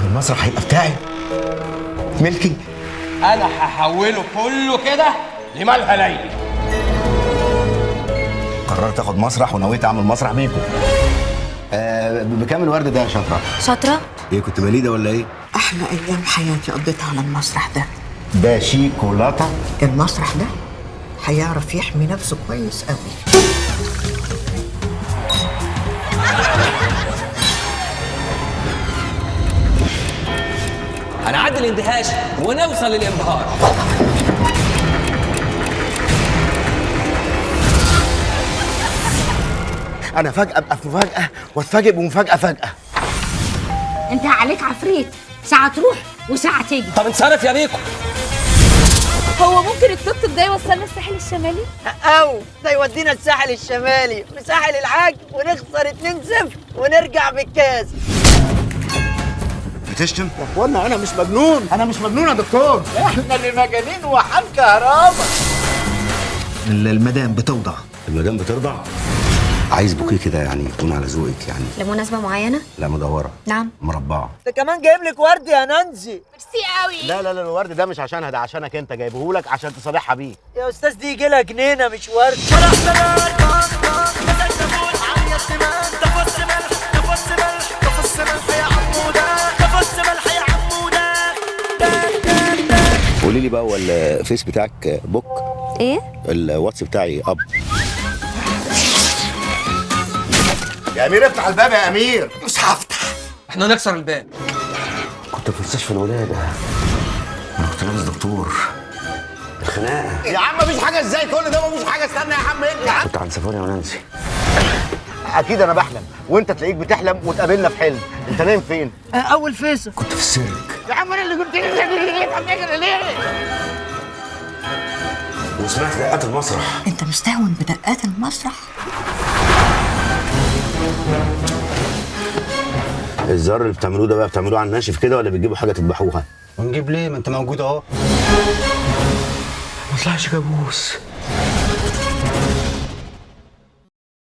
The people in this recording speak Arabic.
المسرح هيبقى بتاعي ملكي. انا هحوله كله كده لمالها ليلي. قررت اخد مسرح ونويت اعمل مسرح بيكم. بكام الورد ده يا شاطره؟ شاطرة؟ ايه كنت بليده ولا ايه؟ أحلى أيام حياتي قضيتها على المسرح ده. ده شيكولاته. المسرح ده هيعرف يحمي نفسه كويس قوي. هنعدي الاندهاش ونوصل للانبهار. انا فجاه ابقى في مفاجاه واتفاجئ بمفاجاه فجاه. انت عليك عفريت، ساعة تروح وساعة تيجي. طب انصرف يا بيكو. هو ممكن التوك ده يوصلنا الساحل الشمالي؟ أو ده يودينا الساحل الشمالي بساحل العاج ونخسر 2-0 ونرجع بالكاس. بتشتم؟ يا اخوانا انا مش مجنون، انا مش مجنون يا دكتور. احنا اللي مجانين وحال كهربا. المدام بتوضع. المدام بترضع؟ عايز بوكيه كده يعني يكون على ذوقك يعني. لمناسبة معينة؟ لا مدوره. نعم. مربعه. انت كمان جايب لك ورد يا نانسي. ميرسي قوي. لا الورد ده مش عشانها، ده عشانك انت، جايبهولك عشان تصالحها بيه. يا استاذ دي يجي لها جنينه مش ورد. قولي لي بقى، هو الفيس بتاعك بوك؟ ايه؟ الواتس بتاعي اب. يا امير افتح الباب يا امير. مش هفتح. احنا نكسر الباب. كنت في مستشفى الولاده. انا كنت لابس دكتور. الخناقه. يا عم مفيش حاجه ازاي كل ده؟ مفيش حاجه، استنى يا عم انت. كنت عند سافونيا ونانسي. اكيد انا بحلم وانت تلاقيك بتحلم وتقابلنا في حلم. انت نايم فين؟ اول فيصل. كنت في السيرك. يا عم انا اللي قلت ليه؟ وسمعت دقات المسرح. أنت مستهون بدقات المسرح؟ الزر اللي بتعملوه ده بقى بتعملوه على الناشف كده ولا بتجيبوا حاجه تذبحوها؟ ونجيب ليه؟ ما انت موجود اهو. ما طلعش كابوس.